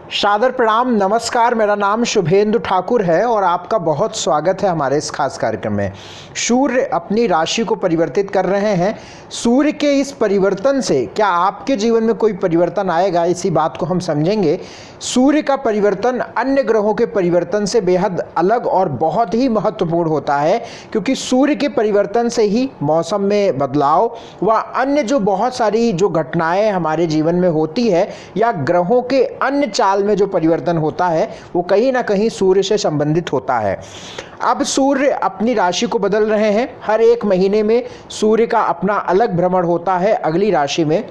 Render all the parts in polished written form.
सादर प्रणाम, नमस्कार। मेरा नाम शुभेंदु ठाकुर है और आपका बहुत स्वागत है हमारे इस खास कार्यक्रम में। सूर्य अपनी राशि को परिवर्तित कर रहे हैं। सूर्य के इस परिवर्तन से क्या आपके जीवन में कोई परिवर्तन आएगा, इसी बात को हम समझेंगे। सूर्य का परिवर्तन अन्य ग्रहों के परिवर्तन से बेहद अलग और बहुत ही महत्वपूर्ण होता है, क्योंकि सूर्य के परिवर्तन से ही मौसम में बदलाव व अन्य जो बहुत सारी जो घटनाएं हमारे जीवन में होती है या ग्रहों के अन्य चाल में जो परिवर्तन होता है वो कहीं ना कहीं सूर्य से संबंधित होता है। अब सूर्य अपनी राशि को बदल रहे हैं। हर एक महीने में सूर्य का अपना अलग भ्रमण होता है अगली राशि में,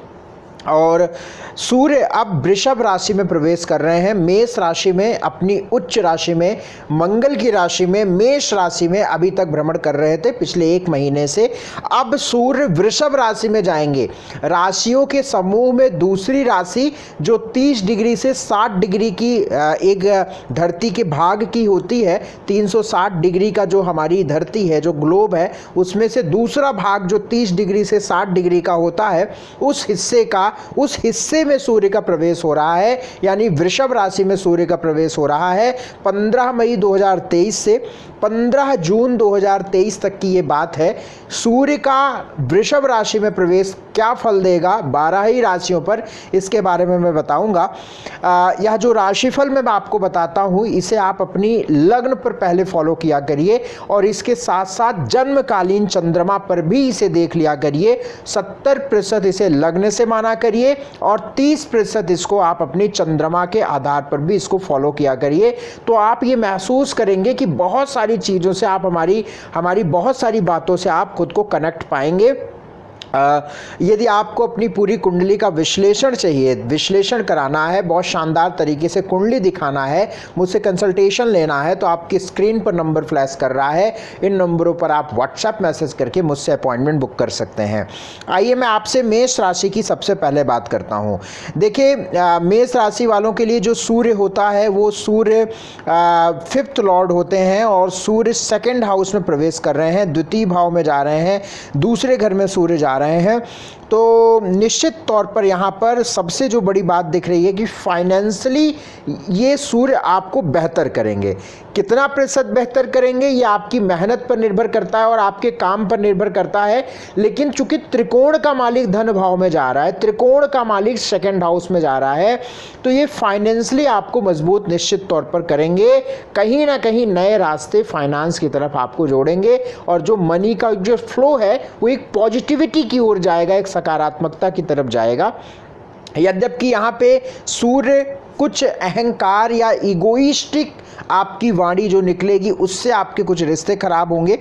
और सूर्य अब वृषभ राशि में प्रवेश कर रहे हैं। मेष राशि में, अपनी उच्च राशि में, मंगल की राशि में, मेष राशि में अभी तक भ्रमण कर रहे थे पिछले एक महीने से। अब सूर्य वृषभ राशि में जाएंगे। राशियों के समूह में दूसरी राशि जो 30 डिग्री से 60 डिग्री की एक धरती के भाग की होती है, 360 डिग्री का जो हमारी धरती है, जो ग्लोब है, उसमें से दूसरा भाग जो 30 डिग्री से 60 डिग्री का होता है, उस हिस्से में सूर्य का प्रवेश हो रहा है, यानी वृषभ राशि में सूर्य का प्रवेश हो रहा है। 15 मई 2023 से 15 जून 2023 तक की ये बात है। सूर्य का वृषभ राशि में प्रवेश क्या फल देगा 12 ही राशियों पर, इसके बारे में मैं बताऊंगा। यह जो राशिफल मैं आपको बताता हूं, इसे आप अपनी लग्न पर पहले फॉलो किया करिए और इसके साथ साथ जन्मकालीन चंद्रमा पर भी इसे देख लिया करिए। 70% इसे लग्न से माना करिए और 30% इसको आप अपनी चंद्रमा के आधार पर भी इसको फॉलो किया करिए। तो आप ये महसूस करेंगे कि बहुत सारी चीज़ों से आप हमारी बहुत सारी बातों से आप खुद को कनेक्ट पाएंगे। यदि आपको अपनी पूरी कुंडली का विश्लेषण चाहिए, विश्लेषण कराना है, बहुत शानदार तरीके से कुंडली दिखाना है, मुझसे कंसल्टेशन लेना है, तो आपकी स्क्रीन पर नंबर फ्लैश कर रहा है। इन नंबरों पर आप व्हाट्सएप मैसेज करके मुझसे अपॉइंटमेंट बुक कर सकते हैं। आइए मैं आपसे मेष राशि की सबसे पहले बात करता हूँ। देखिए, मेष राशि वालों के लिए जो सूर्य होता है वो सूर्य 5th लॉर्ड होते हैं और सूर्य 2nd हाउस में प्रवेश कर रहे हैं, द्वितीय भाव में जा रहे हैं, दूसरे घर में सूर्य जा रहे हैं। तो निश्चित तौर पर यहाँ पर सबसे जो बड़ी बात दिख रही है कि फाइनेंशियली ये सूर्य आपको बेहतर करेंगे। कितना प्रतिशत बेहतर करेंगे ये आपकी मेहनत पर निर्भर करता है और आपके काम पर निर्भर करता है, लेकिन चूंकि त्रिकोण का मालिक धन भाव में जा रहा है, त्रिकोण का मालिक 2nd हाउस में जा रहा है, तो ये फाइनेंशियली आपको मजबूत निश्चित तौर पर करेंगे। कहीं ना कहीं नए रास्ते फाइनेंस की तरफ आपको जोड़ेंगे और जो मनी का जो फ्लो है वो एक पॉजिटिविटी की ओर जाएगा, एक सकारात्मकता की तरफ जाएगा। यद्यपि यहाँ पे सूर्य कुछ अहंकार या इगोइस्टिक आपकी वाणी जो निकलेगी उससे आपके कुछ रिश्ते खराब होंगे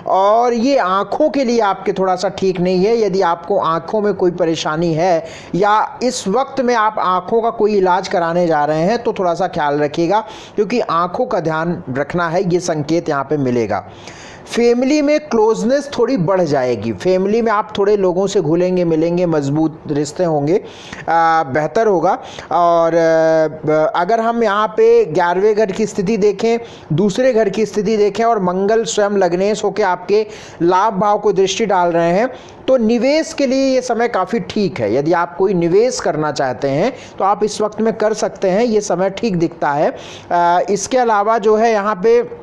और ये आँखों के लिए आपके थोड़ा सा ठीक नहीं है। यदि आपको आँखों में कोई परेशानी है या इस वक्त में आप आँखों का कोई इलाज कराने जा रहे हैं तो थोड़ा सा ख्याल रखिएगा, क्योंकि आँखों का ध्यान रखना है, ये संकेत यहाँ पे मिलेगा। फैमिली में क्लोजनेस थोड़ी बढ़ जाएगी। फैमिली में आप थोड़े लोगों से घुलेंगे मिलेंगे, मजबूत रिश्ते होंगे, बेहतर होगा। और अगर हम यहाँ पे 11वें घर की स्थिति देखें, दूसरे घर की स्थिति देखें और मंगल स्वयं लग्नेश होकर आपके लाभ भाव को दृष्टि डाल रहे हैं, तो निवेश के लिए ये समय काफ़ी ठीक है। यदि आप कोई निवेश करना चाहते हैं तो आप इस वक्त में कर सकते हैं, ये समय ठीक दिखता है। इसके अलावा जो है यहाँ पे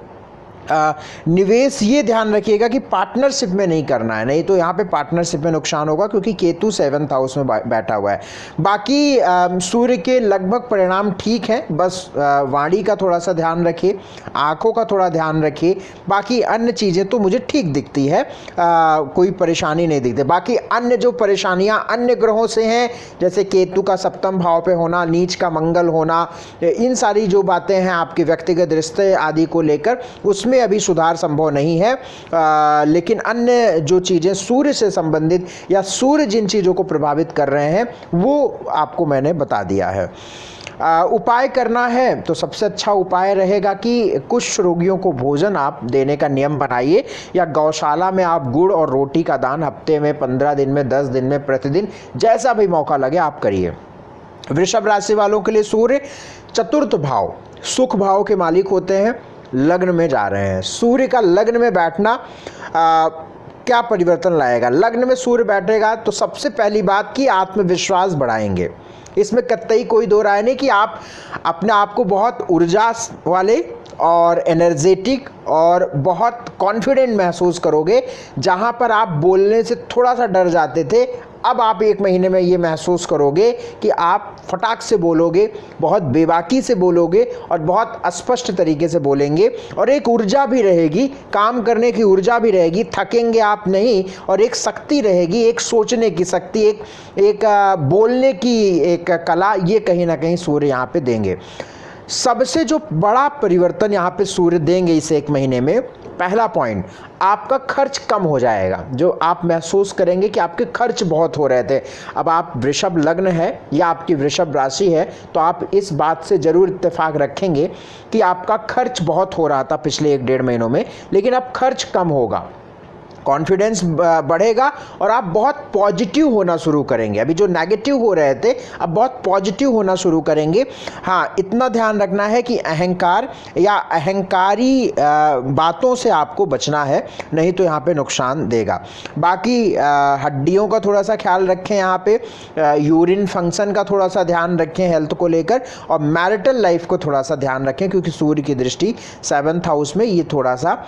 निवेश ये ध्यान रखिएगा कि पार्टनरशिप में नहीं करना है, नहीं तो यहाँ पे पार्टनरशिप में नुकसान होगा, क्योंकि केतु 7th हाउस में बैठा हुआ है। बाकी सूर्य के लगभग परिणाम ठीक हैं, बस वाणी का थोड़ा सा ध्यान रखिए, आँखों का थोड़ा ध्यान रखिए। बाकी अन्य चीज़ें तो मुझे ठीक दिखती है, कोई परेशानी नहीं दिखती। बाकी अन्य जो परेशानियाँ अन्य ग्रहों से हैं, जैसे केतु का 7th भाव पे होना, नीच का मंगल होना, इन सारी जो बातें हैं आपके व्यक्तिगत रिश्ते आदि को लेकर, उसमें अभी सुधार संभव नहीं है। लेकिन अन्य जो चीज़ें सूर्य से संबंधित या सूर्य जिन चीज़ों को प्रभावित कर रहे हैं वो आपको मैंने बता दिया है। उपाय करना है तो सबसे अच्छा उपाय रहेगा कि कुछ रोगियों को भोजन आप देने का नियम बनाइए, या गौशाला में आप गुड़ और रोटी का दान हफ्ते में, 15 दिन में, 10 दिन में, प्रतिदिन जैसा भी मौका लगे आप करिए। वृषभ राशि वालों के लिए सूर्य 4th भाव, सुख भाव के मालिक होते हैं, लग्न में जा रहे हैं। सूर्य का लग्न में बैठना क्या परिवर्तन लाएगा? लग्न में सूर्य बैठेगा तो सबसे पहली बात कि आत्मविश्वास बढ़ाएंगे, इसमें कतई कोई दो राय नहीं कि आप अपने आप को बहुत ऊर्जा वाले और एनर्जेटिक और बहुत कॉन्फिडेंट महसूस करोगे। जहाँ पर आप बोलने से थोड़ा सा डर जाते थे, अब आप 1 महीने में ये महसूस करोगे कि आप फटाक से बोलोगे, बहुत बेबाकी से बोलोगे और बहुत स्पष्ट तरीके से बोलेंगे, और एक ऊर्जा भी रहेगी, काम करने की ऊर्जा भी रहेगी, थकेंगे आप नहीं, और एक शक्ति रहेगी, एक सोचने की शक्ति, एक बोलने की एक कला, ये कहीं ना कहीं सूर्य यहाँ पे देंगे। सबसे जो बड़ा परिवर्तन यहाँ पे सूर्य देंगे इस 1 महीने में, पहला पॉइंट, आपका खर्च कम हो जाएगा। जो आप महसूस करेंगे कि आपके खर्च बहुत हो रहे थे, अब आप वृषभ लग्न है या आपकी वृषभ राशि है, तो आप इस बात से ज़रूर इत्तेफाक रखेंगे कि आपका खर्च बहुत हो रहा था पिछले 1-1.5 महीनों में, लेकिन अब खर्च कम होगा, कॉन्फिडेंस बढ़ेगा और आप बहुत पॉजिटिव होना शुरू करेंगे। अभी जो नेगेटिव हो रहे थे, अब बहुत पॉजिटिव होना शुरू करेंगे। हाँ, इतना ध्यान रखना है कि अहंकार या अहंकारी बातों से आपको बचना है, नहीं तो यहाँ पे नुकसान देगा। बाकी हड्डियों का थोड़ा सा ख्याल रखें, यहाँ पे यूरिन फंक्शन का थोड़ा सा ध्यान रखें हेल्थ को लेकर, और मैरिटल लाइफ को थोड़ा सा ध्यान रखें, क्योंकि सूर्य की दृष्टि 7th हाउस में ये थोड़ा सा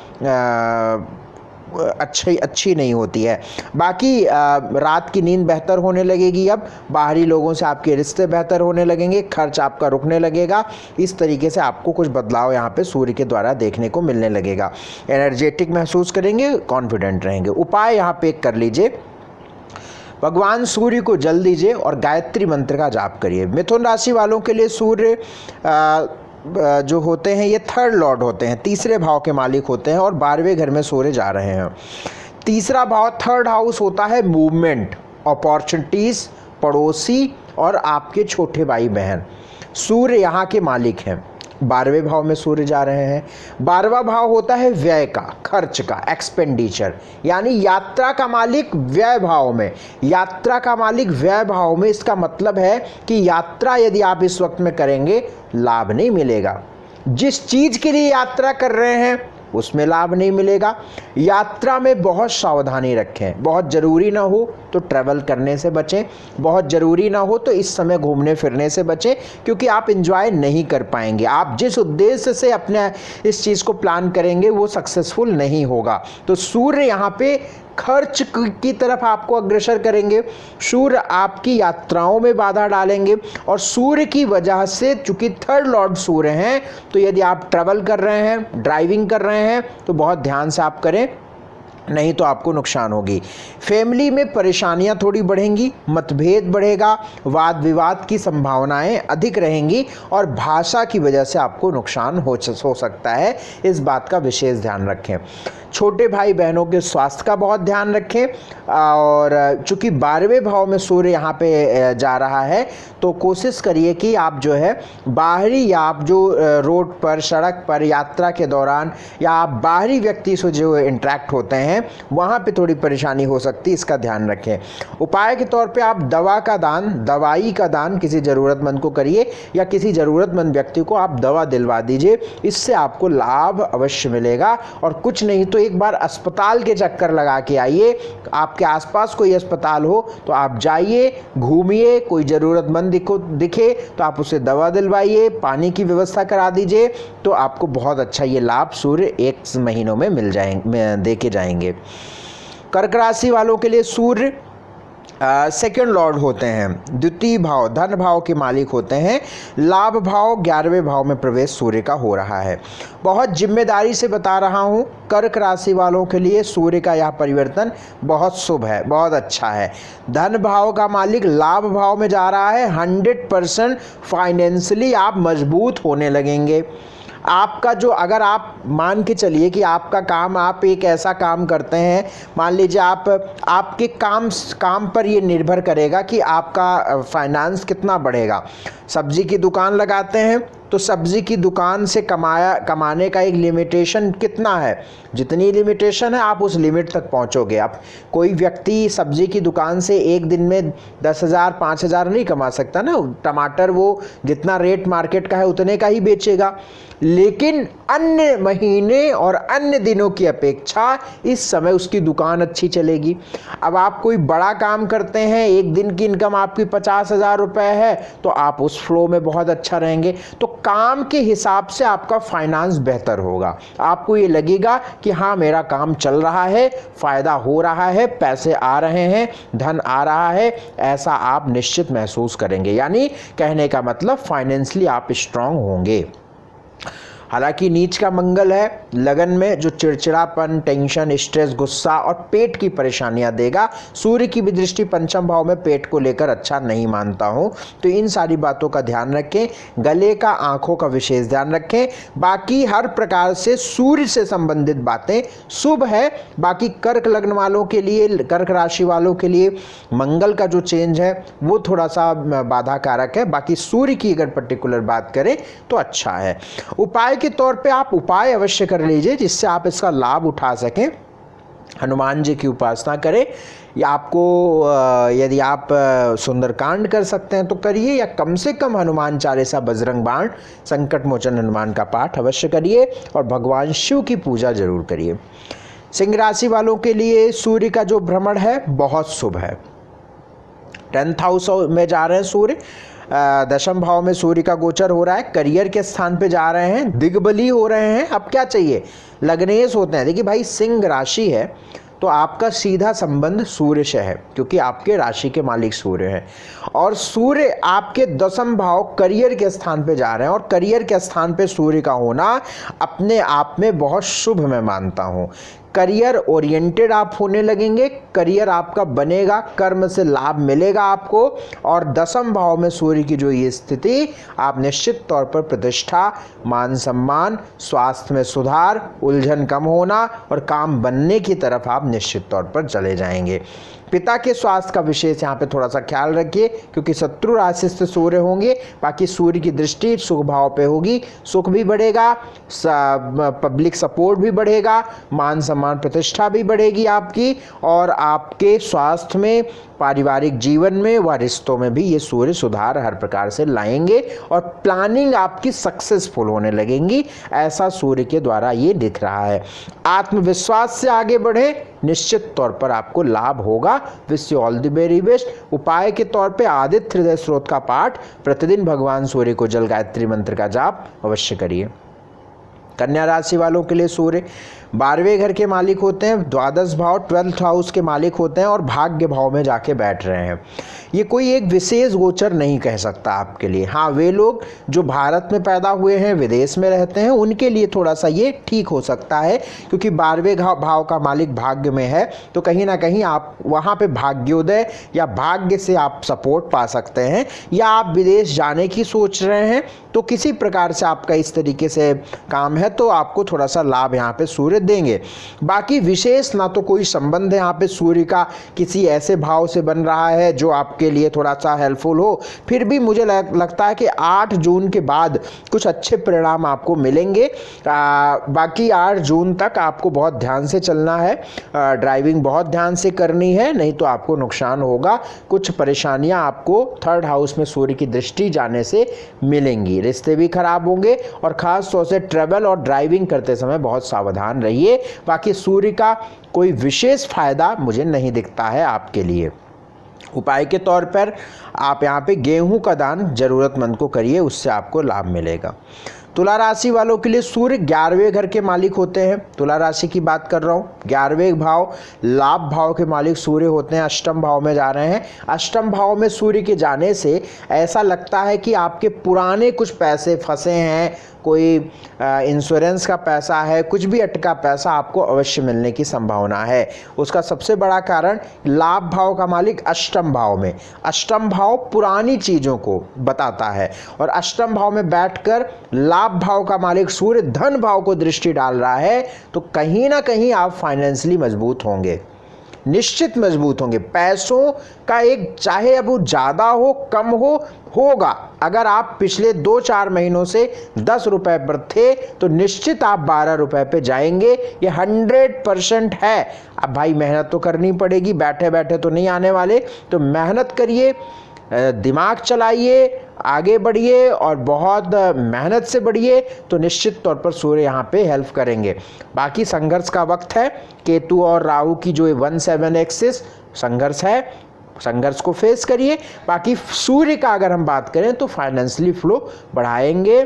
अच्छी नहीं होती है। बाकी रात की नींद बेहतर होने लगेगी, अब बाहरी लोगों से आपके रिश्ते बेहतर होने लगेंगे, खर्च आपका रुकने लगेगा। इस तरीके से आपको कुछ बदलाव यहाँ पे सूर्य के द्वारा देखने को मिलने लगेगा। एनर्जेटिक महसूस करेंगे, कॉन्फिडेंट रहेंगे। उपाय यहाँ पे कर लीजिए, भगवान सूर्य को जल दीजिए और गायत्री मंत्र का जाप करिए। मिथुन राशि वालों के लिए सूर्य जो होते हैं ये 3rd लॉर्ड होते हैं, 3रे भाव के मालिक होते हैं और 12वें घर में सूर्य जा रहे हैं। 3रा भाव 3rd हाउस होता है मूवमेंट, अपॉर्चुनिटीज़, पड़ोसी और आपके छोटे भाई बहन। सूर्य यहाँ के मालिक हैं, 12वें भाव में सूर्य जा रहे हैं। 12वां भाव होता है व्यय का, खर्च का, एक्सपेंडिचर, यानी यात्रा का मालिक व्यय भाव में, यात्रा का मालिक व्यय भाव में। इसका मतलब है कि यात्रा यदि आप इस वक्त में करेंगे, लाभ नहीं मिलेगा। जिस चीज के लिए यात्रा कर रहे हैं उसमें लाभ नहीं मिलेगा। यात्रा में बहुत सावधानी रखें, बहुत ज़रूरी ना हो तो ट्रैवल करने से बचें, बहुत ज़रूरी ना हो तो इस समय घूमने फिरने से बचें, क्योंकि आप एंजॉय नहीं कर पाएंगे। आप जिस उद्देश्य से अपने इस चीज़ को प्लान करेंगे वो सक्सेसफुल नहीं होगा। तो सूर्य यहाँ पे खर्च की तरफ आपको अग्रसर करेंगे, सूर्य आपकी यात्राओं में बाधा डालेंगे, और सूर्य की वजह से, चूंकि 3rd लॉर्ड सूर्य हैं, तो यदि आप ट्रैवल कर रहे हैं, ड्राइविंग कर रहे हैं, तो बहुत ध्यान से आप करें, नहीं तो आपको नुकसान होगी। फैमिली में परेशानियां थोड़ी बढ़ेंगी, मतभेद बढ़ेगा, वाद विवाद की संभावनाएं अधिक रहेंगी और भाषा की वजह से आपको नुकसान हो सकता है। इस बात का विशेष ध्यान रखें। छोटे भाई बहनों के स्वास्थ्य का बहुत ध्यान रखें, और चूंकि 12वें भाव में सूर्य यहाँ पे जा रहा है, तो कोशिश करिए कि आप जो है बाहरी, या आप जो रोड पर, सड़क पर यात्रा के दौरान, या आप बाहरी व्यक्ति से जो इंटरेक्ट होते हैं वहाँ पे थोड़ी परेशानी हो सकती है, इसका ध्यान रखें। उपाय के तौर पे आप दवाई का दान किसी ज़रूरतमंद को करिए, या किसी ज़रूरतमंद व्यक्ति को आप दवा दिलवा दीजिए, इससे आपको लाभ अवश्य मिलेगा। और कुछ नहीं तो एक बार अस्पताल के चक्कर लगा के आइए, आपके आसपास कोई अस्पताल हो तो आप जाइए, घूमिए, कोई ज़रूरतमंद दिखे तो आप उसे दवा दिलवाइए, पानी की व्यवस्था करा दीजिए, तो आपको बहुत अच्छा ये लाभ सूर्य 1 महीनों में मिल जाएंगे, दे के जाएंगे। कर्क राशि वालों के लिए सूर्य 2nd लॉर्ड होते हैं, 2य भाव, धन भाव के मालिक होते हैं। लाभ भाव 11वें भाव में प्रवेश सूर्य का हो रहा है। बहुत जिम्मेदारी से बता रहा हूँ, कर्क राशि वालों के लिए सूर्य का यह परिवर्तन बहुत शुभ है, बहुत अच्छा है। धन भाव का मालिक लाभ भाव में जा रहा है। 100% फाइनेंशियली आप मजबूत होने लगेंगे। आपका जो, अगर आप मान के चलिए कि आपका काम, आप एक ऐसा काम करते हैं, मान लीजिए आपके काम पर ये निर्भर करेगा कि आपका फाइनेंस कितना बढ़ेगा। सब्जी की दुकान लगाते हैं तो सब्जी की दुकान से कमाने का एक लिमिटेशन कितना है, जितनी लिमिटेशन है आप उस लिमिट तक पहुंचोगे। आप कोई व्यक्ति सब्जी की दुकान से एक दिन में 10,000 5,000 नहीं कमा सकता ना। टमाटर वो जितना रेट मार्केट का है उतने का ही बेचेगा, लेकिन अन्य महीने और अन्य दिनों की अपेक्षा इस समय उसकी दुकान अच्छी चलेगी। अब आप कोई बड़ा काम करते हैं, एक दिन की इनकम आपकी 50,000 रुपये है, तो आप उस फ्लो में बहुत अच्छा रहेंगे। तो काम के हिसाब से आपका फाइनेंस बेहतर होगा। आपको ये लगेगा कि हाँ मेरा काम चल रहा है, फायदा हो रहा है, पैसे आ रहे हैं, धन आ रहा है, ऐसा आप निश्चित महसूस करेंगे। यानी कहने का मतलब फाइनेंशियली आप स्ट्रांग होंगे। हालांकि नीच का मंगल है, लगन में जो चिड़चिड़ापन, टेंशन, स्ट्रेस, गुस्सा और पेट की परेशानियां देगा। सूर्य की भी दृष्टि पंचम भाव में पेट को लेकर अच्छा नहीं मानता हूं, तो इन सारी बातों का ध्यान रखें। गले का, आंखों का विशेष ध्यान रखें। बाकी हर प्रकार से सूर्य से संबंधित बातें शुभ है। बाकी कर्क लग्न वालों के लिए, कर्क राशि वालों के लिए मंगल का जो चेंज है वो थोड़ा सा बाधा कारक है। बाकी सूर्य की अगर पर्टिकुलर बात करें तो अच्छा है। उपाय के तौर पे आप उपाय अवश्य कर लीजिए जिससे आप इसका लाभ उठा सकें। हनुमान जी की उपासना करें, या आपको यदि आप सुंदरकांड कर सकते हैं तो करिए, या कम से कम हनुमान चालीसा, बजरंग बाण, संकट मोचन हनुमान का पाठ अवश्य करिए, और भगवान शिव की पूजा जरूर करिए। सिंह राशि वालों के लिए सूर्य का जो भ्रमण है बहुत शुभ है। 10th हाउस में जा रहे हैं सूर्य, दशम भाव में सूर्य का गोचर हो रहा है, करियर के स्थान पे जा रहे हैं, दिग्बली हो रहे हैं। अब क्या चाहिए, लग्नेश होते हैं। देखिए भाई, सिंह राशि है तो आपका सीधा संबंध सूर्य से है, क्योंकि आपके राशि के मालिक सूर्य हैं, और सूर्य आपके दशम भाव करियर के स्थान पे जा रहे हैं। और करियर के स्थान पे सूर्य का होना अपने आप में बहुत शुभ मैं मानता हूँ। करियर ओरिएंटेड आप होने लगेंगे, करियर आपका बनेगा, कर्म से लाभ मिलेगा आपको। और दशम भाव में सूर्य की जो ये स्थिति, आप निश्चित तौर पर प्रतिष्ठा, मान सम्मान, स्वास्थ्य में सुधार, उलझन कम होना और काम बनने की तरफ आप निश्चित तौर पर चले जाएंगे। पिता के स्वास्थ्य का विशेष यहाँ पे थोड़ा सा ख्याल रखिए, क्योंकि शत्रु राशि से सूर्य होंगे। बाकी सूर्य की दृष्टि सुख भाव पे होगी, सुख भी बढ़ेगा, पब्लिक सपोर्ट भी बढ़ेगा, मान सम्मान प्रतिष्ठा भी बढ़ेगी आपकी, और आपके स्वास्थ्य में, पारिवारिक जीवन में व रिश्तों में भी ये सूर्य सुधार हर प्रकार से लाएंगे, और प्लानिंग आपकी सक्सेसफुल होने लगेंगी। ऐसा सूर्य के द्वारा ये दिख रहा है। आत्मविश्वास से आगे बढ़े, निश्चित तौर पर आपको लाभ होगा। Wish you all the very best. उपाय के तौर पे आदित्य हृदय स्रोत का पाठ, प्रतिदिन भगवान सूर्य को जल गायत्री मंत्र का जाप अवश्य करिए। कन्या राशि वालों के लिए सूर्य 12वें घर के मालिक होते हैं, द्वादश भाव 12th हाउस के मालिक होते हैं, और भाग्य भाव में जाके बैठ रहे हैं। ये कोई एक विशेष गोचर नहीं कह सकता आपके लिए। हाँ, वे लोग जो भारत में पैदा हुए हैं, विदेश में रहते हैं, उनके लिए थोड़ा सा ये ठीक हो सकता है, क्योंकि 12वें भाव का मालिक भाग्य में है, तो कहीं ना कहीं आप वहाँ पे भाग्योदय या भाग्य से आप सपोर्ट पा सकते हैं। या आप विदेश जाने की सोच रहे हैं, तो किसी प्रकार से आपका इस तरीके से काम है, तो आपको थोड़ा सा लाभ यहाँ पे सूर्य देंगे। बाकी विशेष ना तो कोई संबंध है यहाँ पे सूर्य का किसी ऐसे भाव से बन रहा है जो आपके लिए थोड़ा सा हेल्पफुल हो। फिर भी मुझे लगता है कि 8 जून के बाद कुछ अच्छे परिणाम आपको मिलेंगे। बाकी 8 जून तक आपको बहुत ध्यान से चलना है, ड्राइविंग बहुत ध्यान से करनी है, नहीं तो आपको नुकसान होगा। कुछ परेशानियां आपको 3rd हाउस में सूर्य की दृष्टि जाने से मिलेंगी, रिश्ते भी खराब होंगे, और खास तौर से ट्रैवल और ड्राइविंग करते समय बहुत सावधान रहिए। बाकी सूर्य का कोई विशेष फायदा मुझे नहीं दिखता है आपके लिए। उपाय के तौर पर आप यहाँ पे गेहूं का दान जरूरतमंद को करिए, उससे आपको लाभ मिलेगा। तुला राशि वालों के लिए सूर्य 11वें घर के मालिक होते हैं। तुला राशि की बात कर रहा हूँ। 11वें भाव लाभ भाव के मालिक सूर्य होते हैं, अष्टम भाव में जा रहे हैं। अष्टम भाव में सूर्य के जाने से ऐसा लगता है कि आपके पुराने कुछ पैसे फंसे हैं, कोई इंश्योरेंस का पैसा है, कुछ भी अटका पैसा आपको अवश्य मिलने की संभावना है। उसका सबसे बड़ा कारण लाभ भाव का मालिक अष्टम भाव में, अष्टम भाव पुरानी चीज़ों को बताता है, और अष्टम भाव में बैठकर लाभ भाव का मालिक सूर्य धन भाव को दृष्टि डाल रहा है, तो कहीं ना कहीं आप फाइनेंशियली मजबूत होंगे। निश्चित मजबूत होंगे। पैसों का एक, चाहे अब वो ज़्यादा हो कम हो, होगा। अगर आप पिछले 2-4 महीनों से 10 रुपए पर थे तो निश्चित आप 12 रुपए पे जाएंगे, ये 100% है। अब भाई मेहनत तो करनी पड़ेगी, बैठे बैठे तो नहीं आने वाले, तो मेहनत करिए, दिमाग चलाइए, आगे बढ़िए और बहुत मेहनत से बढ़िए, तो निश्चित तौर पर सूर्य यहाँ पे हेल्प करेंगे। बाकी संघर्ष का वक्त है, केतु और राहु की जो 1-7 एक्सिस संघर्ष है, संघर्ष को फेस करिए। बाकी सूर्य का अगर हम बात करें तो फाइनेंशियली फ्लो बढ़ाएंगे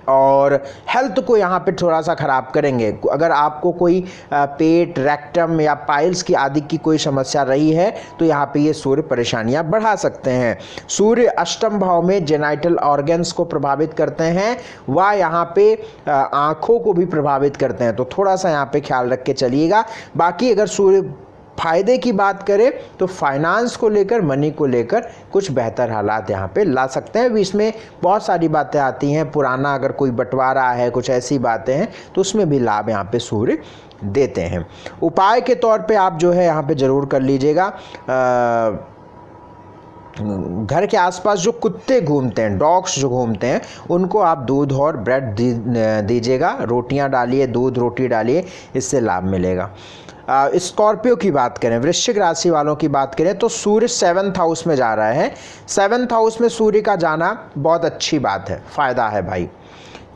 और हेल्थ को यहाँ पे थोड़ा सा ख़राब करेंगे। अगर आपको कोई पेट, रेक्टम या पाइल्स की आदि की कोई समस्या रही है तो यहाँ पे ये सूर्य परेशानियाँ बढ़ा सकते हैं। सूर्य अष्टम भाव में जेनाइटल ऑर्गन्स को प्रभावित करते हैं, व यहाँ पे आँखों को भी प्रभावित करते हैं, तो थोड़ा सा यहाँ पे ख्याल रख के चलिएगा। बाकी अगर सूर्य फायदे की बात करें तो फाइनेंस को लेकर, मनी को लेकर कुछ बेहतर हालात यहाँ पे ला सकते हैं। इसमें बहुत सारी बातें आती हैं, पुराना अगर कोई बंटवारा है, कुछ ऐसी बातें हैं तो उसमें भी लाभ यहाँ पे सूर्य देते हैं। उपाय के तौर पे आप जो है यहाँ पे ज़रूर कर लीजिएगा, घर के आसपास जो कुत्ते घूमते हैं, डॉग्स जो घूमते हैं, उनको आप दूध और ब्रेड दीजिएगा, रोटियां डालिए, दूध रोटी डालिए, इससे लाभ मिलेगा। स्कॉर्पियो की बात करें, वृश्चिक राशि वालों की बात करें तो सूर्य 7th हाउस में जा रहा है। 7th हाउस में सूर्य का जाना बहुत अच्छी बात है, फायदा है भाई।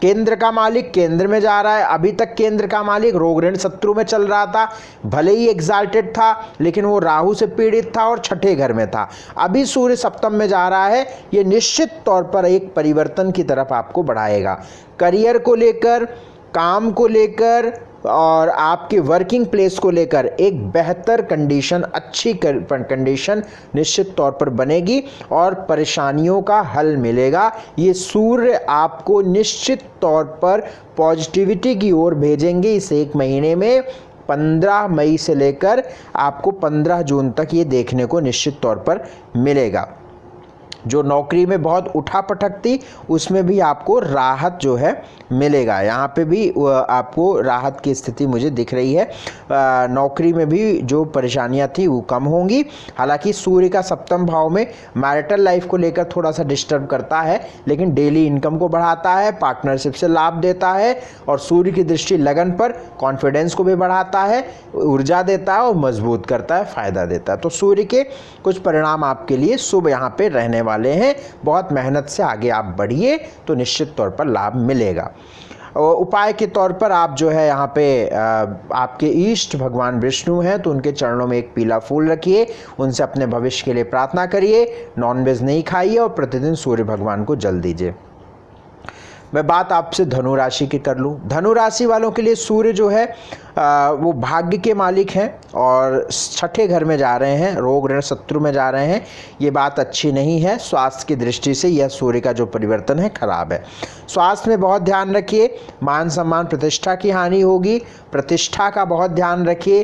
केंद्र का मालिक केंद्र में जा रहा है। अभी तक केंद्र का मालिक रोग ऋण शत्रु में चल रहा था, भले ही एग्जाल्टेड था लेकिन वो राहु से पीड़ित था और छठे घर में था। अभी सूर्य सप्तम में जा रहा है, ये निश्चित तौर पर एक परिवर्तन की तरफ आपको बढ़ाएगा। करियर को लेकर, काम को लेकर और आपके वर्किंग प्लेस को लेकर एक बेहतर कंडीशन, अच्छी कंडीशन निश्चित तौर पर बनेगी और परेशानियों का हल मिलेगा। ये सूर्य आपको निश्चित तौर पर पॉजिटिविटी की ओर भेजेंगे इस एक महीने में। 15 मई से लेकर आपको 15 जून तक ये देखने को निश्चित तौर पर मिलेगा। जो नौकरी में बहुत उठापटक थी उसमें भी आपको राहत जो है मिलेगा। यहाँ पे भी आपको राहत की स्थिति मुझे दिख रही है। नौकरी में भी जो परेशानियाँ थी वो कम होंगी। हालांकि सूर्य का सप्तम भाव में मैरिटल लाइफ को लेकर थोड़ा सा डिस्टर्ब करता है, लेकिन डेली इनकम को बढ़ाता है, पार्टनरशिप से लाभ देता है और सूर्य की दृष्टि लगन पर कॉन्फिडेंस को भी बढ़ाता है, ऊर्जा देता है और मजबूत करता है, फायदा देता है। तो सूर्य के कुछ परिणाम आपके लिए शुभ यहाँ पे रहने वाले हैं। बहुत मेहनत से आगे आप बढ़िए तो निश्चित तौर पर लाभ मिलेगा। उपाय के तौर पर आप जो है यहाँ पे आपके इष्ट भगवान विष्णु हैं तो उनके चरणों में एक पीला फूल रखिए, उनसे अपने भविष्य के लिए प्रार्थना करिए, नॉनवेज नहीं खाइए और प्रतिदिन सूर्य भगवान को जल दीजिए। मैं बात आपसे धनु राशि की कर लूँ। धनु राशि वालों के लिए सूर्य जो है वो भाग्य के मालिक हैं और छठे घर में जा रहे हैं, रोग ऋण शत्रु में जा रहे हैं। ये बात अच्छी नहीं है। स्वास्थ्य की दृष्टि से यह सूर्य का जो परिवर्तन है खराब है। स्वास्थ्य में बहुत ध्यान रखिए, मान सम्मान प्रतिष्ठा की हानि होगी, प्रतिष्ठा का बहुत ध्यान रखिए,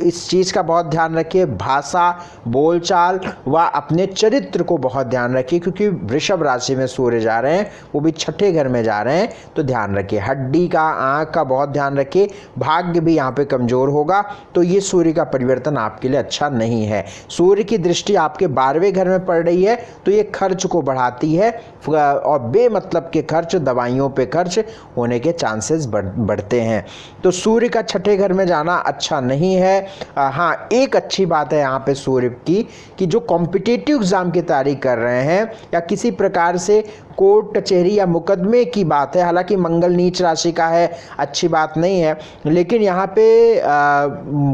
इस चीज़ का बहुत ध्यान रखिए, भाषा, बोलचाल व अपने चरित्र को बहुत ध्यान रखिए, क्योंकि वृषभ राशि में सूर्य जा रहे हैं, वो भी छठे घर में जा रहे हैं, तो ध्यान रखिए। हड्डी का, आँख का बहुत ध्यान रखिए। भाग्य भी यहाँ पे कमजोर होगा, तो ये सूर्य का परिवर्तन आपके लिए अच्छा नहीं है। सूर्य की दृष्टि आपके 12वें घर में पड़ रही है तो ये खर्च को बढ़ाती है और बेमतलब के खर्च, दवाइयों पे खर्च होने के चांसेस बढ़ते हैं। तो सूर्य का छठे घर में जाना अच्छा नहीं है। हाँ, एक अच्छी बात है यहाँ पे सूर्य की कि जो कॉम्पिटिटिव एग्जाम की तैयारी कर रहे हैं या किसी प्रकार से कोर्ट कचहरी या मुकदमे की बात है, हालांकि मंगल नीच राशि का है, अच्छी बात नहीं है, लेकिन यहाँ पे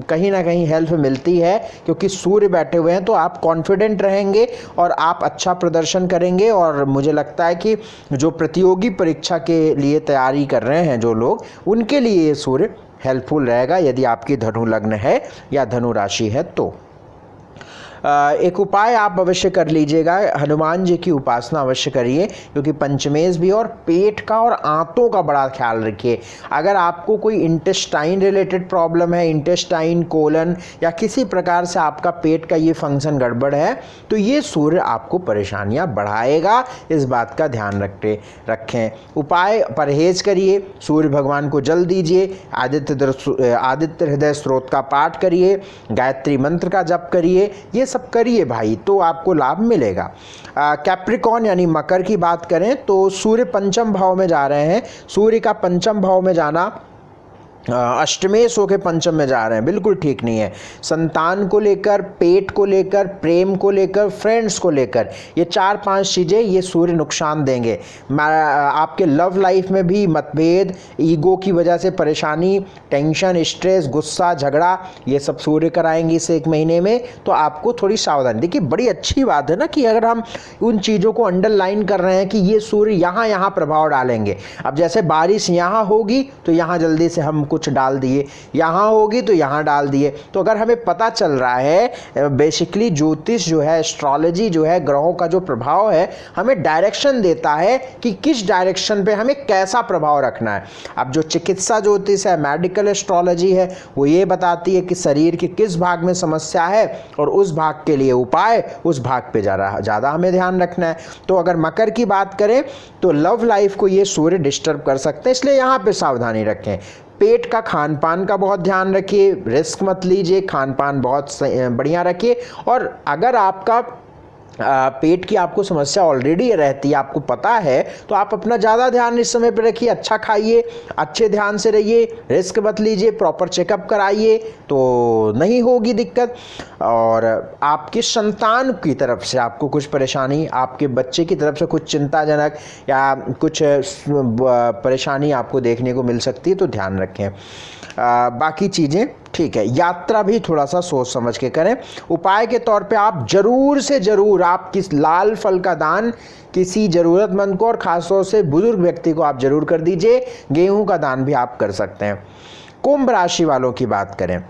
कहीं ना कहीं हेल्प मिलती है क्योंकि सूर्य बैठे हुए हैं, तो आप कॉन्फिडेंट रहेंगे और आप अच्छा प्रदर्शन करेंगे। और मुझे लगता है कि जो प्रतियोगी परीक्षा के लिए तैयारी कर रहे हैं जो लोग, उनके लिए ये सूर्य हेल्पफुल रहेगा यदि आपकी धनु लग्न है या धनु राशि है तो। एक उपाय आप अवश्य कर लीजिएगा, हनुमान जी की उपासना अवश्य करिए, क्योंकि पंचमेश भी, और पेट का और आंतों का बड़ा ख्याल रखिए। अगर आपको कोई इंटेस्टाइन रिलेटेड प्रॉब्लम है, इंटेस्टाइन, कोलन या किसी प्रकार से आपका पेट का ये फंक्शन गड़बड़ है, तो ये सूर्य आपको परेशानियां बढ़ाएगा, इस बात का ध्यान रखें। उपाय परहेज करिए, सूर्य भगवान को जल दीजिए, आदित्य हृदय स्त्रोत का पाठ करिए, गायत्री मंत्र का जप करिए, ये सब करिए भाई, तो आपको लाभ मिलेगा। कैप्रिकॉन यानी मकर की बात करें तो सूर्य पंचम भाव में जा रहे हैं। सूर्य का पंचम भाव में जाना, अष्टमेश होकर पंचम में जा रहे हैं, बिल्कुल ठीक नहीं है। संतान को लेकर, पेट को लेकर, प्रेम को लेकर, फ्रेंड्स को लेकर, ये 4-5 चीज़ें ये सूर्य नुकसान देंगे। आपके लव लाइफ में भी मतभेद, ईगो की वजह से परेशानी, टेंशन, स्ट्रेस, गुस्सा, झगड़ा, ये सब सूर्य कराएंगे इस 1 महीने में, तो आपको थोड़ी सावधानी। देखिए बड़ी अच्छी बात है ना कि अगर हम उन चीज़ों को अंडरलाइन कर रहे हैं कि ये सूर्य यहाँ प्रभाव डालेंगे। अब जैसे बारिश यहाँ होगी तो यहाँ जल्दी से हम कुछ डाल दिए, यहाँ होगी तो यहाँ डाल दिए। तो अगर हमें पता चल रहा है, बेसिकली ज्योतिष जो है, एस्ट्रोलॉजी जो है, ग्रहों का जो प्रभाव है, हमें डायरेक्शन देता है कि किस डायरेक्शन पे हमें कैसा प्रभाव रखना है। अब जो चिकित्सा ज्योतिष है, मेडिकल एस्ट्रोलॉजी है, वो ये बताती है कि शरीर के किस भाग में समस्या है और उस भाग के लिए उपाय, उस भाग पे ज़्यादा हमें ध्यान रखना है। तो अगर मकर की बात करें तो लव लाइफ को ये सूर्य डिस्टर्ब कर सकते हैं, इसलिए यहाँ पे सावधानी रखें। पेट का खान पान का बहुत ध्यान रखिए, रिस्क मत लीजिए, खान पान बहुत बढ़िया रखिए। और अगर आपका पेट की आपको समस्या ऑलरेडी रहती है, आपको पता है, तो आप अपना ज़्यादा ध्यान इस समय पर रखिए, अच्छा खाइए, अच्छे ध्यान से रहिए, रिस्क मत लीजिए, प्रॉपर चेकअप कराइए तो नहीं होगी दिक्कत। और आपकी संतान की तरफ से आपको कुछ परेशानी, आपके बच्चे की तरफ से कुछ चिंताजनक या कुछ परेशानी आपको देखने को मिल सकती है, तो ध्यान रखें। बाकी चीज़ें ठीक है। यात्रा भी थोड़ा सा सोच समझ के करें। उपाय के तौर पे आप जरूर से जरूर आप किस लाल फल का दान किसी ज़रूरतमंद को और ख़ासतौर से बुजुर्ग व्यक्ति को आप जरूर कर दीजिए। गेहूं का दान भी आप कर सकते हैं। कुंभ राशि वालों की बात करें,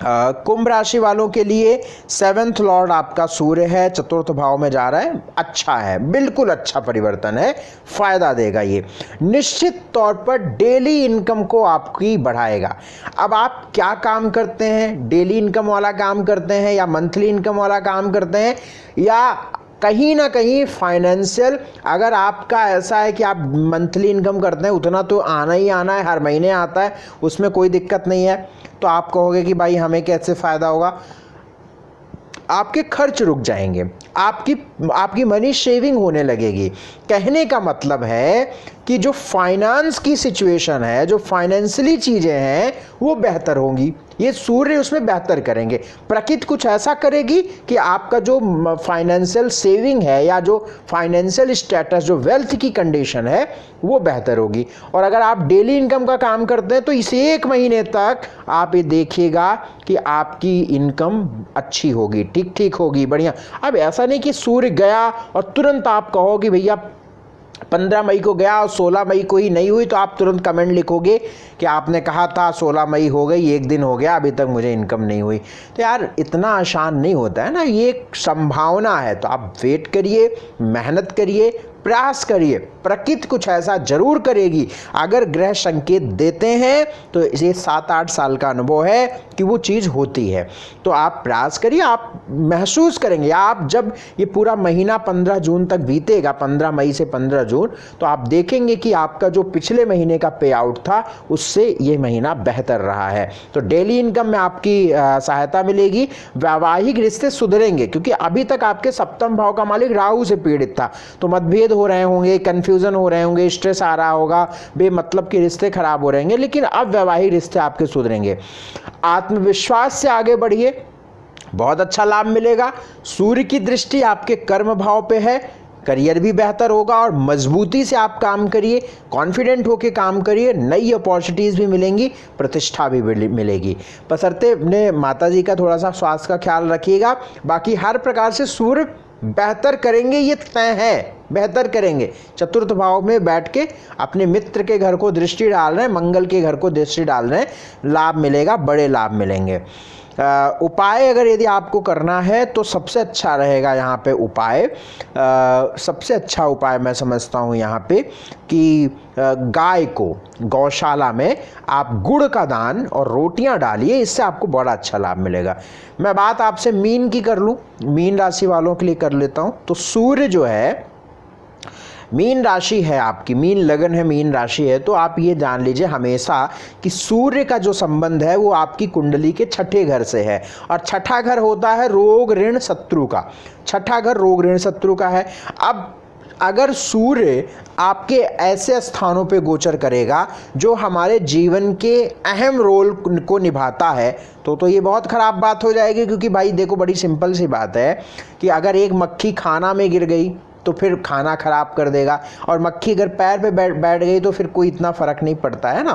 कुंभ राशि वालों के लिए 7th लॉर्ड आपका सूर्य है, 4th भाव में जा रहा है, अच्छा है, बिल्कुल अच्छा परिवर्तन है, फायदा देगा ये, निश्चित तौर पर डेली इनकम को आपकी बढ़ाएगा। अब आप क्या काम करते हैं, डेली इनकम वाला काम करते हैं या मंथली इनकम वाला काम करते हैं या कहीं ना कहीं फाइनेंशियल, अगर आपका ऐसा है कि आप मंथली इनकम करते हैं, उतना तो आना ही आना है, हर महीने आता है, उसमें कोई दिक्कत नहीं है, तो आप कहोगे कि भाई हमें कैसे फ़ायदा होगा, आपके खर्च रुक जाएंगे, आपकी मनी शेविंग होने लगेगी। कहने का मतलब है कि जो फाइनेंस की सिचुएशन है, जो फाइनेंशियली चीज़ें हैं, वो बेहतर होंगी। ये सूर्य उसमें बेहतर करेंगे। प्रकृति कुछ ऐसा करेगी कि आपका जो फाइनेंशियल सेविंग है या जो फाइनेंशियल स्टेटस, जो वेल्थ की कंडीशन है, वो बेहतर होगी। और अगर आप डेली इनकम का काम करते हैं तो इस 1 महीने तक आप ये देखिएगा कि आपकी इनकम अच्छी होगी, ठीक ठीक होगी, बढ़िया। अब ऐसा नहीं कि सूर्य गया और तुरंत आप कहो कि भैया 15 मई को गया और 16 मई को ही नहीं हुई, तो आप तुरंत कमेंट लिखोगे कि आपने कहा था 16 मई हो गई, 1 दिन हो गया, अभी तक मुझे इनकम नहीं हुई। तो यार इतना आसान नहीं होता है ना, ये एक संभावना है। तो आप वेट करिए, मेहनत करिए, प्रयास करिए, प्रकृति कुछ ऐसा जरूर करेगी। अगर ग्रह संकेत देते हैं तो ये 7-8 साल का अनुभव है कि वो चीज़ होती है। तो आप प्रयास करिए, आप महसूस करेंगे। आप जब ये पूरा महीना 15 जून तक बीतेगा, 15 मई से 15 जून, तो आप देखेंगे कि आपका जो पिछले महीने का पे आउट था उससे ये महीना बेहतर रहा है। तो डेली इनकम में आपकी सहायता मिलेगी, वैवाहिक रिश्ते सुधरेंगे, क्योंकि अभी तक आपके 7वें भाव का मालिक राहु से पीड़ित था, तो मतभेद हो रहे होंगे, कंफ्यूजन हो रहे होंगे, स्ट्रेस आ रहा होगा, बेमतलब के रिश्ते खराब हो रहेंगे, लेकिन अब वैवाहिक रिश्ते आपके सुधरेंगे। आत्मविश्वास से आगे बढ़िए, बहुत अच्छा लाभ मिलेगा। सूर्य की दृष्टि आपके कर्म भाव पे है, करियर भी बेहतर होगा और मजबूती से आप काम करिए, कॉन्फिडेंट होकर काम करिए, नई अपॉर्चुनिटीज़ भी मिलेंगी, प्रतिष्ठा भी मिलेगी। बशर्ते अपने माताजी का थोड़ा सा स्वास्थ्य का ख्याल रखिएगा। बाकी हर प्रकार से सूर्य बेहतर करेंगे, ये तय है, बेहतर करेंगे। 4th भाव में बैठ के अपने मित्र के घर को दृष्टि डाल रहे हैं, मंगल के घर को दृष्टि डाल रहे हैं, लाभ मिलेगा, बड़े लाभ मिलेंगे। उपाय अगर यदि आपको करना है तो सबसे अच्छा रहेगा यहाँ पे उपाय, सबसे अच्छा उपाय मैं समझता हूँ यहाँ पे कि गाय को गौशाला में आप गुड़ का दान और रोटियां डालिए, इससे आपको बड़ा अच्छा लाभ मिलेगा। मैं बात आपसे मीन की कर लूँ, मीन राशि वालों के लिए कर लेता हूँ। तो सूर्य जो है, मीन राशि है आपकी, मीन लगन है, मीन राशि है, तो आप ये जान लीजिए हमेशा कि सूर्य का जो संबंध है वो आपकी कुंडली के छठे घर से है, और छठा घर होता है रोग ऋण शत्रु का, छठा घर रोग ऋण शत्रु का है। अब अगर सूर्य आपके ऐसे स्थानों पे गोचर करेगा जो हमारे जीवन के अहम रोल को निभाता है तो ये बहुत ख़राब बात हो जाएगी। क्योंकि भाई देखो, बड़ी सिंपल सी बात है कि अगर एक मक्खी खाना में गिर गई तो फिर खाना खराब कर देगा, और मक्खी अगर पैर पे बैठ गई तो फिर कोई इतना फर्क नहीं पड़ता है ना।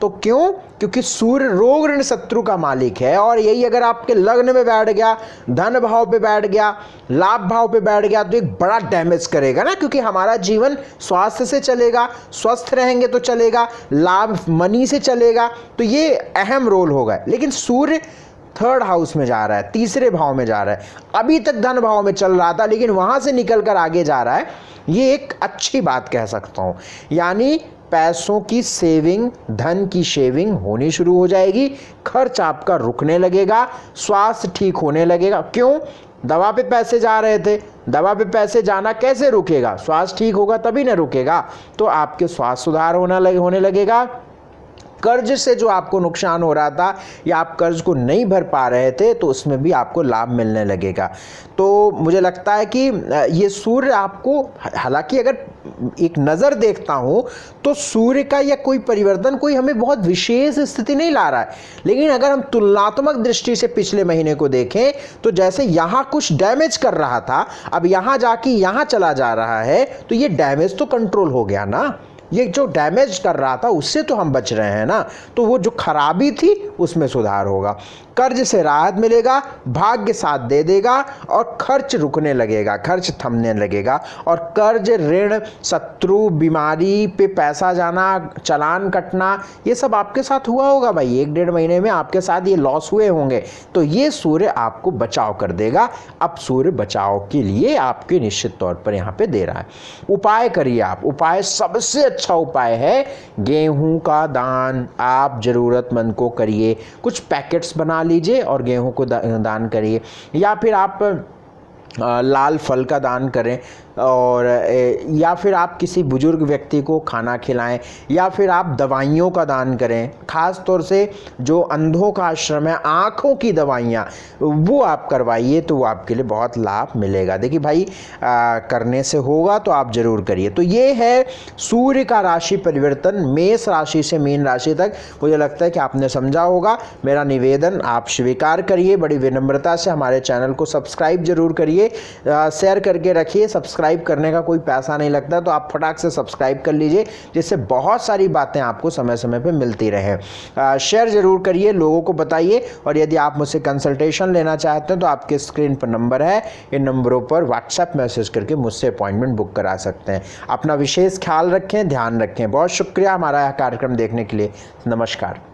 तो क्यों? क्योंकि सूर्य रोग ऋण शत्रु का मालिक है, और यही अगर आपके लग्न में बैठ गया, धन भाव पे बैठ गया, लाभ भाव पे बैठ गया तो एक बड़ा डैमेज करेगा ना। क्योंकि हमारा जीवन स्वास्थ्य से चलेगा, स्वस्थ रहेंगे तो चलेगा, लाभ मनी से चलेगा, तो ये अहम रोल होगा। लेकिन सूर्य थर्ड हाउस में जा रहा है, तीसरे भाव में जा रहा है, अभी तक धन भाव में चल रहा था लेकिन वहां से निकलकर आगे जा रहा है, ये एक अच्छी बात कह सकता हूं। यानी पैसों की सेविंग, धन की शेविंग होनी शुरू हो जाएगी, खर्च आपका रुकने लगेगा, स्वास्थ्य ठीक होने लगेगा। क्यों? दवा पे पैसे जा रहे थे, दवा पे पैसे जाना कैसे रुकेगा? स्वास्थ्य ठीक होगा तभी ना रुकेगा। तो आपके स्वास्थ्य सुधार होने लगेगा। कर्ज से जो आपको नुकसान हो रहा था या आप कर्ज को नहीं भर पा रहे थे तो उसमें भी आपको लाभ मिलने लगेगा। तो मुझे लगता है कि ये सूर्य आपको, हालांकि अगर एक नज़र देखता हूँ तो सूर्य का या कोई परिवर्तन कोई हमें बहुत विशेष स्थिति नहीं ला रहा है, लेकिन अगर हम तुलनात्मक दृष्टि से पिछले महीने को देखें तो जैसे यहाँ कुछ डैमेज कर रहा था, अब यहाँ जाके यहाँ चला जा रहा है, तो ये डैमेज तो कंट्रोल हो गया ना। ये जो डैमेज कर रहा था उससे तो हम बच रहे हैं ना, तो वो जो खराबी थी उसमें सुधार होगा। कर्ज से राहत मिलेगा, भाग्य साथ दे देगा, और खर्च रुकने लगेगा, खर्च थमने लगेगा। और कर्ज, ऋण, शत्रु, बीमारी पे पैसा जाना, चालान कटना, ये सब आपके साथ हुआ होगा भाई, 1-1.5 महीने में आपके साथ ये लॉस हुए होंगे। तो ये सूर्य आपको बचाव कर देगा। अब सूर्य बचाव के लिए आपके निश्चित तौर पर यहाँ पे दे रहा है। उपाय करिए आप, उपाय सबसे अच्छा उपाय है गेहूं का दान। आप जरूरतमंद को करिए, कुछ पैकेट्स बना लीजिए और गेहूं को दान करिए, या फिर आप लाल फल का दान करें, और या फिर आप किसी बुजुर्ग व्यक्ति को खाना खिलाएं, या फिर आप दवाइयों का दान करें। ख़ास तौर से जो अंधों का आश्रम है, आँखों की दवाइयाँ वो आप करवाइए तो वो आपके लिए बहुत लाभ मिलेगा। देखिए भाई, करने से होगा तो आप ज़रूर करिए। तो ये है सूर्य का राशि परिवर्तन, मेष राशि से मीन राशि तक। मुझे लगता है कि आपने समझा होगा। मेरा निवेदन आप स्वीकार करिए, बड़ी विनम्रता से हमारे चैनल को सब्सक्राइब जरूर करिए, शेयर करके रखिए। सब्सक्राइब करने का कोई पैसा नहीं लगता, तो आप फटाक से सब्सक्राइब कर लीजिए, जिससे बहुत सारी बातें आपको समय समय पे मिलती रहे। शेयर जरूर करिए, लोगों को बताइए, और यदि आप मुझसे कंसल्टेशन लेना चाहते हैं तो आपके स्क्रीन पर नंबर है, इन नंबरों पर व्हाट्सएप मैसेज करके मुझसे अपॉइंटमेंट बुक करा सकते हैं। अपना विशेष ख्याल रखें, ध्यान रखें। बहुत शुक्रिया हमारा यह कार्यक्रम देखने के लिए। नमस्कार।